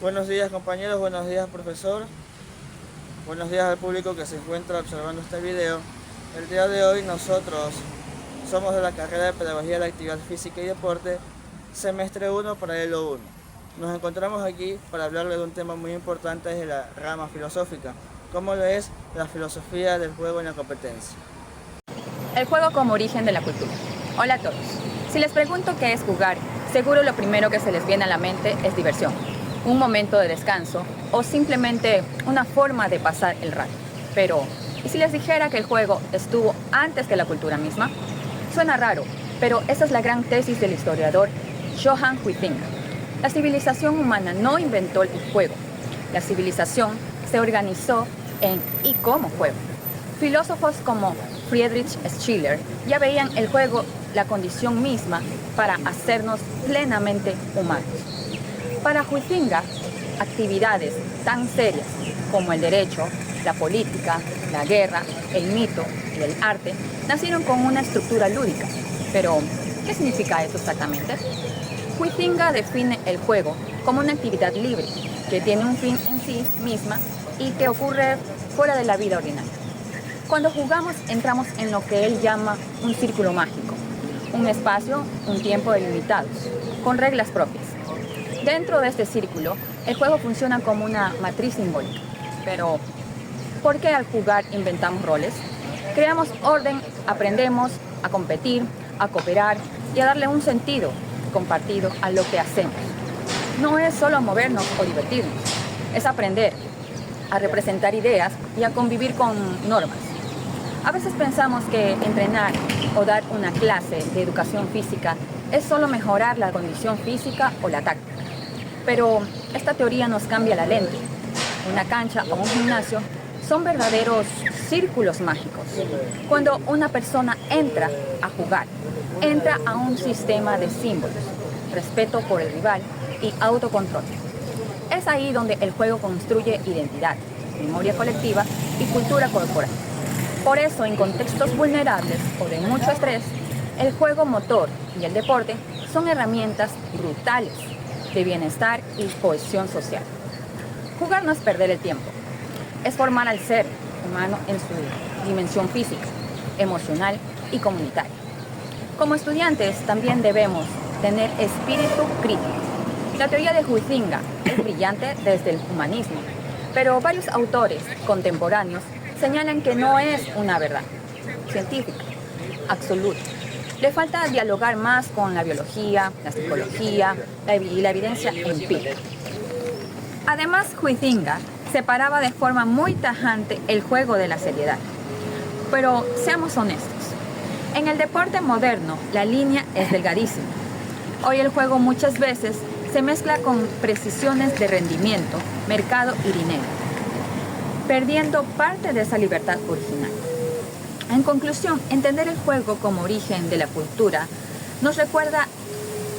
Buenos días compañeros, buenos días profesor, buenos días al público que se encuentra observando este video. El día de hoy nosotros somos de la carrera de Pedagogía de la Actividad Física y Deporte, semestre 1, paralelo 1. Nos encontramos aquí para hablarles de un tema muy importante de la rama filosófica, como lo es la filosofía del juego en la competencia. El juego como origen de la cultura. Hola a todos. Si les pregunto qué es jugar, seguro lo primero que se les viene a la mente es diversión, un momento de descanso o simplemente una forma de pasar el rato. Pero, ¿y si les dijera que el juego estuvo antes que la cultura misma? Suena raro, pero esa es la gran tesis del historiador Johann Huizinga. La civilización humana no inventó el juego. La civilización se organizó en y como juego. Filósofos como Friedrich Schiller ya veían el juego la condición misma para hacernos plenamente humanos. Para Huizinga, actividades tan serias como el derecho, la política, la guerra, el mito y el arte nacieron con una estructura lúdica. Pero, ¿qué significa eso exactamente? Huizinga define el juego como una actividad libre, que tiene un fin en sí misma y que ocurre fuera de la vida ordinaria. Cuando jugamos entramos en lo que él llama un círculo mágico, un espacio, un tiempo delimitados, con reglas propias. Dentro de este círculo, el juego funciona como una matriz simbólica. Pero, ¿por qué al jugar inventamos roles? Creamos orden, aprendemos a competir, a cooperar y a darle un sentido compartido a lo que hacemos. No es solo movernos o divertirnos, es aprender a representar ideas y a convivir con normas. A veces pensamos que entrenar o dar una clase de educación física es solo mejorar la condición física o la táctica. Pero esta teoría nos cambia la lente. Una cancha o un gimnasio son verdaderos círculos mágicos. Cuando una persona entra a jugar, entra a un sistema de símbolos, respeto por el rival y autocontrol. Es ahí donde el juego construye identidad, memoria colectiva y cultura corporal. Por eso, en contextos vulnerables o de mucho estrés, el juego motor y el deporte son herramientas brutales de bienestar y cohesión social. Jugar no es perder el tiempo, es formar al ser humano en su dimensión física, emocional y comunitaria. Como estudiantes también debemos tener espíritu crítico. La teoría de Huizinga es brillante desde el humanismo, pero varios autores contemporáneos señalan que no es una verdad científica absoluta. Le falta dialogar más con la biología, la psicología y la evidencia empírica. Además, Huizinga separaba de forma muy tajante el juego de la seriedad. Pero seamos honestos, en el deporte moderno la línea es delgadísima. Hoy el juego muchas veces se mezcla con precisiones de rendimiento, mercado y dinero, perdiendo parte de esa libertad original. En conclusión, entender el juego como origen de la cultura nos recuerda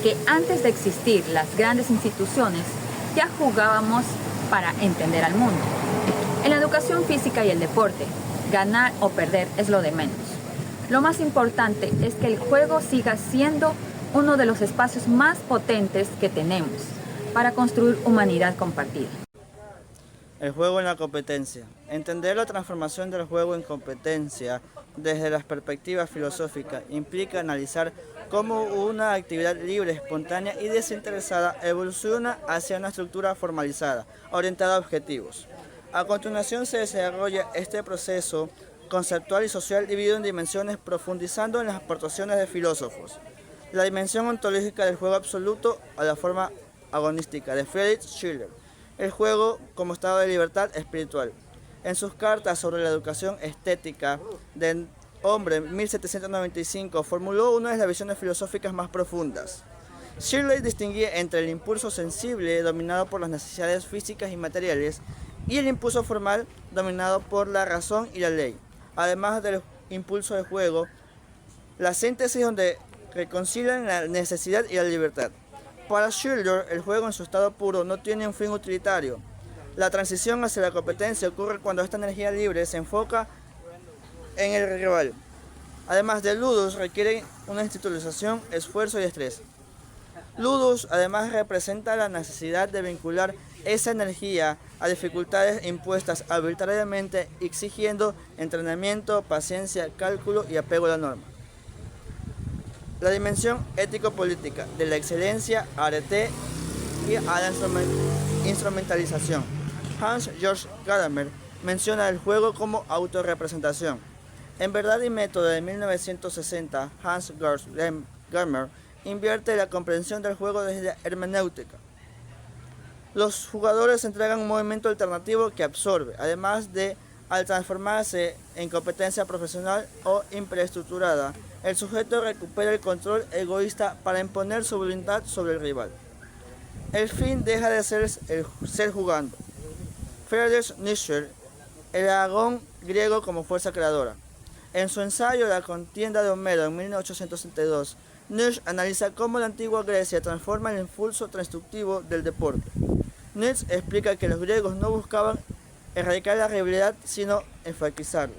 que antes de existir las grandes instituciones, ya jugábamos para entender al mundo. En la educación física y el deporte, ganar o perder es lo de menos. Lo más importante es que el juego siga siendo uno de los espacios más potentes que tenemos para construir humanidad compartida. El juego en la competencia. Entender la transformación del juego en competencia desde la perspectiva filosófica implica analizar cómo una actividad libre, espontánea y desinteresada evoluciona hacia una estructura formalizada, orientada a objetivos. A continuación se desarrolla este proceso conceptual y social dividido en dimensiones, profundizando en las aportaciones de filósofos. La dimensión ontológica del juego absoluto a la forma agonística de Friedrich Schiller. El juego como estado de libertad espiritual. En sus cartas sobre la educación estética del hombre en 1795 formuló una de las visiones filosóficas más profundas. Schiller distinguía entre el impulso sensible dominado por las necesidades físicas y materiales y el impulso formal dominado por la razón y la ley. Además del impulso de juego, la síntesis donde reconcilian la necesidad y la libertad. Para Schiller, el juego en su estado puro no tiene un fin utilitario. La transición hacia la competencia ocurre cuando esta energía libre se enfoca en el rival. Además de ludus, requiere una institucionalización, esfuerzo y estrés. Ludus además representa la necesidad de vincular esa energía a dificultades impuestas arbitrariamente, exigiendo entrenamiento, paciencia, cálculo y apego a la norma. La dimensión ético-política de la excelencia, arte y a la instrumentalización. Hans-Georg Gadamer menciona el juego como autorrepresentación. En Verdad y Método de 1960, Hans-Georg Gadamer invierte la comprensión del juego desde la hermenéutica. Los jugadores entregan un movimiento alternativo que absorbe, además de, al transformarse en competencia profesional o hiperestructurada, el sujeto recupera el control egoísta para imponer su voluntad sobre el rival. El fin deja de ser el ser jugando. Friedrich Nietzsche, el agón griego como fuerza creadora. En su ensayo La contienda de Homero en 1862, Nietzsche analiza cómo la antigua Grecia transforma el impulso destructivo del deporte. Nietzsche explica que los griegos no buscaban erradicar la rivalidad, sino enfatizarla.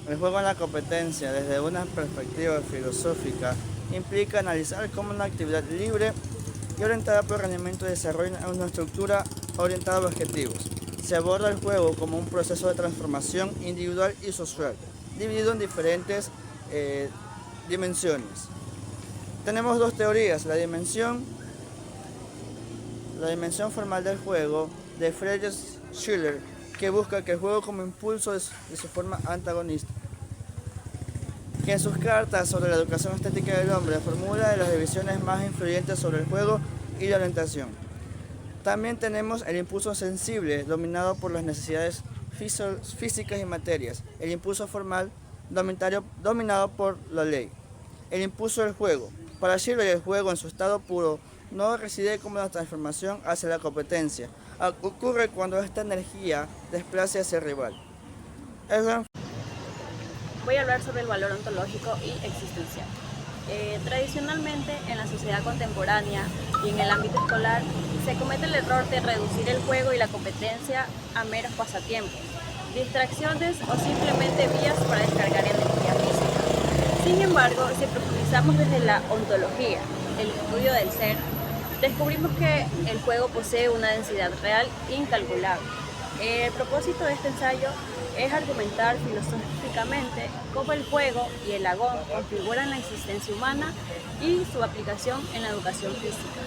El juego en la competencia, desde una perspectiva filosófica, implica analizar cómo una actividad libre y orientada por rendimiento desarrolla una estructura orientada a objetivos. Se aborda el juego como un proceso de transformación individual y social, dividido en diferentes dimensiones. Tenemos dos teorías: la dimensión formal del juego de Friedrich Schiller, que busca que el juego como impulso de su forma antagonista, que en sus cartas sobre la educación estética del hombre formula las divisiones más influyentes sobre el juego y la orientación. También tenemos el impulso sensible, dominado por las necesidades físicas y materias, el impulso formal, dominado por la ley. El impulso del juego. Para Schiller, el juego en su estado puro no reside como la transformación hacia la competencia. Ocurre cuando esta energía desplace hacia el rival. Voy a hablar sobre el valor ontológico y existencial. Tradicionalmente, en la sociedad contemporánea y en el ámbito escolar, se comete el error de reducir el juego y la competencia a meros pasatiempos, distracciones o simplemente vías para descargar energía física. Sin embargo, si profundizamos desde la ontología, el estudio del ser, descubrimos que el juego posee una densidad real incalculable. El propósito de este ensayo es argumentar filosóficamente cómo el juego y el agón configuran la existencia humana y su aplicación en la educación física.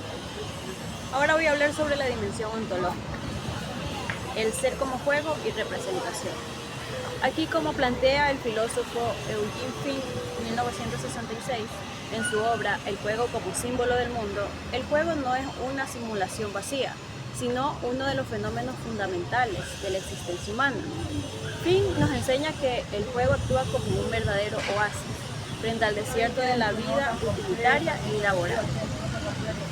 Ahora voy a hablar sobre la dimensión ontológica, el ser como juego y representación. Aquí, como plantea el filósofo Eugene Fichte en 1966, en su obra El juego como símbolo del mundo, el juego no es una simulación vacía, sino uno de los fenómenos fundamentales de la existencia humana. Fichte nos enseña que el juego actúa como un verdadero oasis frente al desierto de la vida utilitaria y laboral.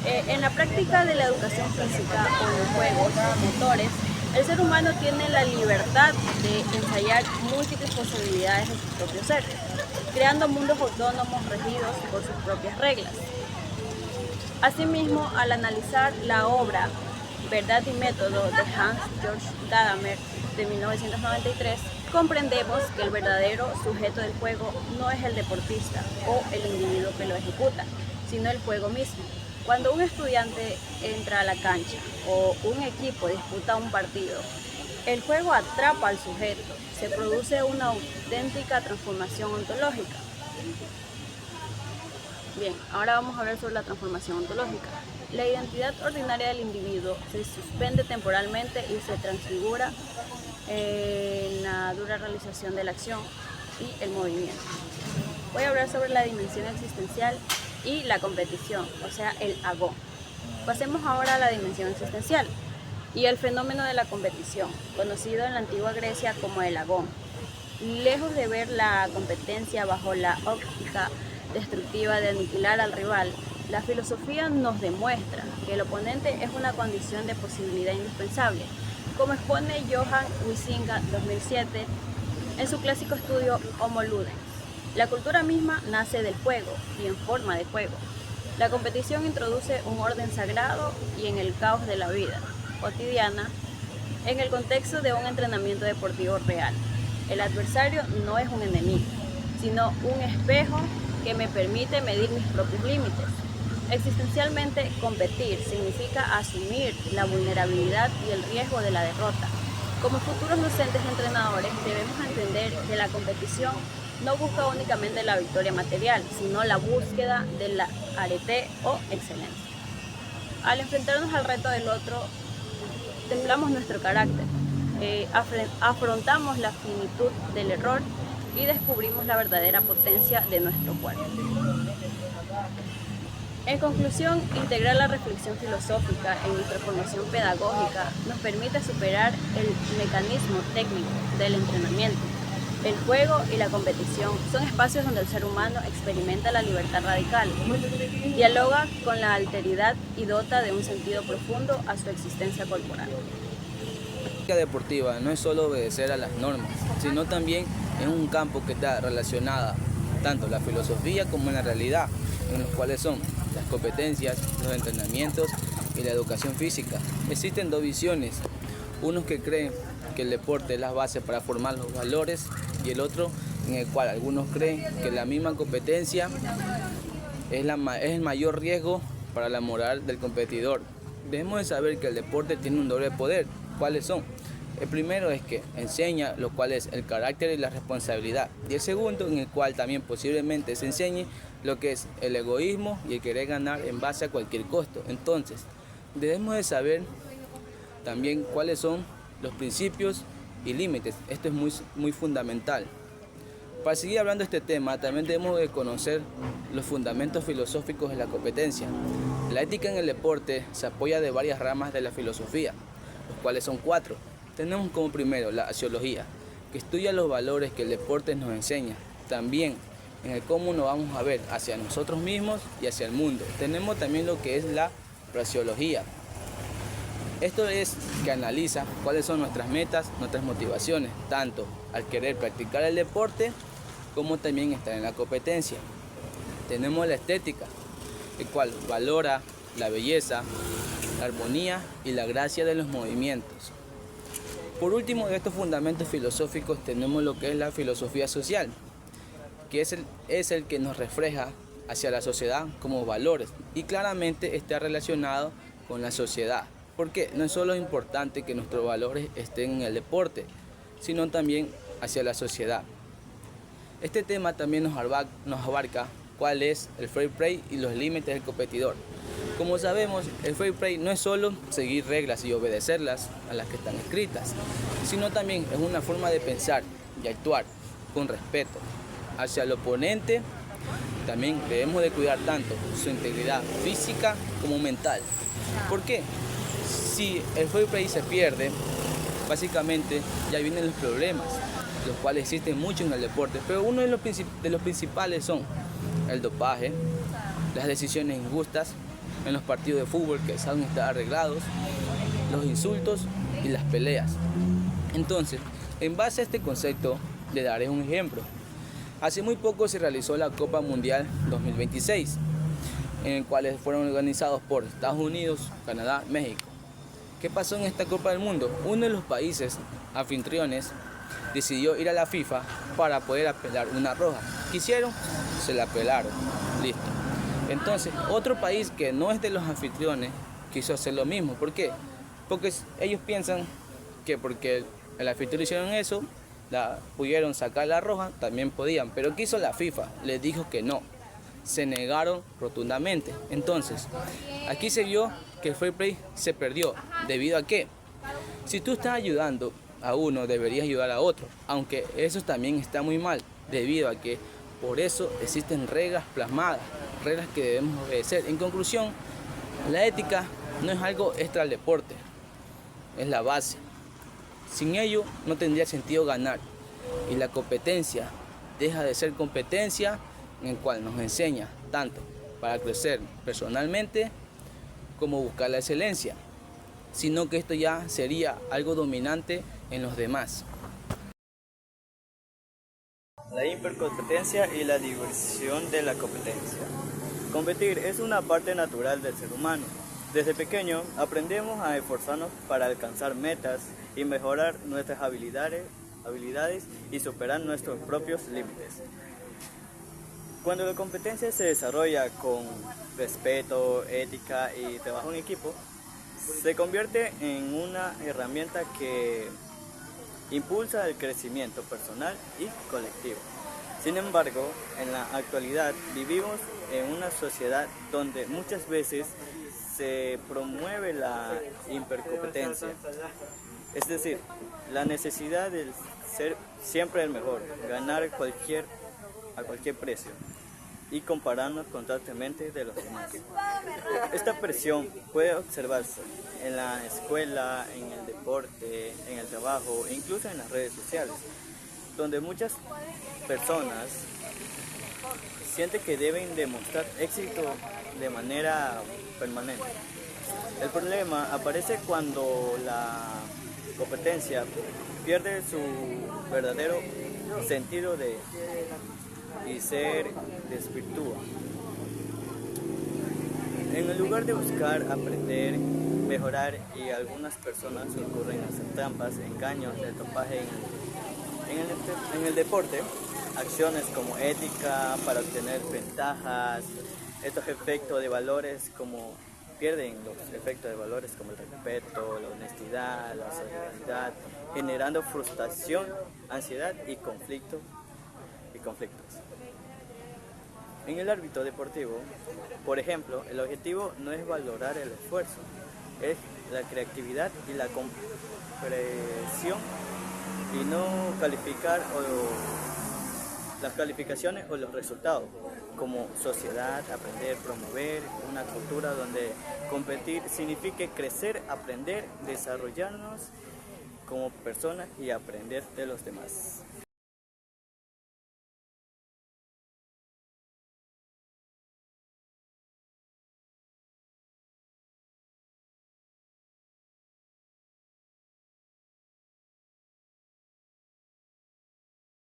En la práctica de la educación física o en los juegos motores, el ser humano tiene la libertad de ensayar múltiples posibilidades de su propio ser, creando mundos autónomos regidos por sus propias reglas. Asimismo, al analizar la obra Verdad y Método de Hans-Georg Gadamer de 1993, comprendemos que el verdadero sujeto del juego no es el deportista o el individuo que lo ejecuta, sino el juego mismo. Cuando un estudiante entra a la cancha o un equipo disputa un partido, el juego atrapa al sujeto, se produce una auténtica transformación ontológica. Bien, ahora vamos a hablar sobre la transformación ontológica. La identidad ordinaria del individuo se suspende temporalmente y se transfigura en la dura realización de la acción y el movimiento. Voy a hablar sobre la dimensión existencial y la competición, o sea, el agón. Pasemos ahora a la dimensión existencial y el fenómeno de la competición, conocido en la antigua Grecia como el agón. Lejos de ver la competencia bajo la óptica destructiva de aniquilar al rival, la filosofía nos demuestra que el oponente es una condición de posibilidad indispensable, como expone Johan Huizinga 2007 en su clásico estudio Homo Ludens. La cultura misma nace del juego y en forma de juego. La competición introduce un orden sagrado y en el caos de la vida cotidiana, en el contexto de un entrenamiento deportivo real. El adversario no es un enemigo, sino un espejo que me permite medir mis propios límites. Existencialmente, competir significa asumir la vulnerabilidad y el riesgo de la derrota. Como futuros docentes y entrenadores debemos entender que la competición no busca únicamente la victoria material, sino la búsqueda de la arete o excelencia. Al enfrentarnos al reto del otro, templamos nuestro carácter, afrontamos la finitud del error y descubrimos la verdadera potencia de nuestro cuerpo. En conclusión, integrar la reflexión filosófica en nuestra formación pedagógica nos permite superar el mecanismo técnico del entrenamiento. El juego y la competición son espacios donde el ser humano experimenta la libertad radical, dialoga con la alteridad y dota de un sentido profundo a su existencia corporal. La práctica deportiva no es solo obedecer a las normas, sino también es un campo que está relacionada tanto la filosofía como en la realidad, en los cuales son las competencias, los entrenamientos y la educación física. Existen dos visiones, unos que creen que el deporte es la base para formar los valores y el otro en el cual algunos creen que la misma competencia es el mayor riesgo para la moral del competidor. Debemos de saber que el deporte tiene un doble poder. ¿Cuáles son? El primero es que enseña lo cual es el carácter y la responsabilidad, y el segundo en el cual también posiblemente se enseñe lo que es el egoísmo y el querer ganar en base a cualquier costo. Entonces, debemos de saber también cuáles son los principios y límites. Esto es muy fundamental. Para seguir hablando de este tema, también debemos de conocer los fundamentos filosóficos de la competencia. La ética en el deporte se apoya de varias ramas de la filosofía, los cuales son 4. Tenemos como primero la axiología, que estudia los valores que el deporte nos enseña. También en el cómo nos vamos a ver hacia nosotros mismos y hacia el mundo. Tenemos también lo que es la praxeología. Esto es que analiza cuáles son nuestras metas, nuestras motivaciones, tanto al querer practicar el deporte como también estar en la competencia. Tenemos la estética, el cual valora la belleza, la armonía y la gracia de los movimientos. Por último, de estos fundamentos filosóficos tenemos lo que es la filosofía social, que es el que nos refleja hacia la sociedad como valores y claramente está relacionado con la sociedad. Porque no es solo importante que nuestros valores estén en el deporte, sino también hacia la sociedad. Este tema también nos abarca cuál es el fair play y los límites del competidor. Como sabemos, el fair play no es solo seguir reglas y obedecerlas a las que están escritas, sino también es una forma de pensar y actuar con respeto hacia el oponente. También debemos de cuidar tanto su integridad física como mental. ¿Por qué? Si el fair play se pierde, básicamente ya vienen los problemas, los cuales existen mucho en el deporte, pero uno de los principales son el dopaje, las decisiones injustas en los partidos de fútbol que saben estar arreglados, los insultos y las peleas. Entonces, en base a este concepto, le daré un ejemplo. Hace muy poco se realizó la Copa Mundial 2026, en el cual fueron organizados por Estados Unidos, Canadá, México. ¿Qué pasó en esta Copa del Mundo? Uno de los países anfitriones decidió ir a la FIFA para poder apelar una roja. ¿Quisieron? Se la apelaron. Listo. Entonces, otro país que no es de los anfitriones quiso hacer lo mismo. ¿Por qué? Porque ellos piensan que porque el anfitrión hicieron eso, pudieron sacar la roja, también podían. Pero ¿qué hizo la FIFA? Les dijo que no. Se negaron rotundamente. Entonces, aquí se vio que el fair play se perdió. ¿Debido a qué? Si tú estás ayudando a uno, deberías ayudar a otro. Aunque eso también está muy mal, debido a que por eso existen reglas plasmadas, reglas que debemos obedecer. En conclusión, la ética no es algo extra al deporte, es la base. Sin ello no tendría sentido ganar. Y la competencia deja de ser competencia, en el cual nos enseña tanto para crecer personalmente como buscar la excelencia, sino que esto ya sería algo dominante en los demás. La hipercompetencia y la diversión de la competencia. Competir es una parte natural del ser humano. Desde pequeño aprendemos a esforzarnos para alcanzar metas y mejorar nuestras habilidades y superar nuestros propios límites. Cuando la competencia se desarrolla con respeto, ética y trabajo en equipo, se convierte en una herramienta que impulsa el crecimiento personal y colectivo. Sin embargo, en la actualidad vivimos en una sociedad donde muchas veces se promueve la hipercompetencia, es decir, la necesidad de ser siempre el mejor, ganar a cualquier precio y compararnos constantemente de los demás. Esta presión puede observarse en la escuela, en el deporte, en el trabajo e incluso en las redes sociales, donde muchas personas sienten que deben demostrar éxito de manera permanente. El problema aparece cuando la competencia pierde su verdadero sentido y ser desvirtúa. En el lugar de buscar aprender, mejorar, y algunas personas recurren a hacer trampas, engaños, el dopaje en el deporte, acciones como ética para obtener ventajas, estos efectos de valores pierden los efectos de valores como el respeto, la honestidad, la solidaridad, generando frustración, ansiedad y conflictos. En el ámbito deportivo, por ejemplo, el objetivo no es valorar el esfuerzo, es la creatividad y la comprensión, y no calificar las calificaciones o los resultados. Como sociedad, aprender, promover una cultura donde competir signifique crecer, aprender, desarrollarnos como personas y aprender de los demás.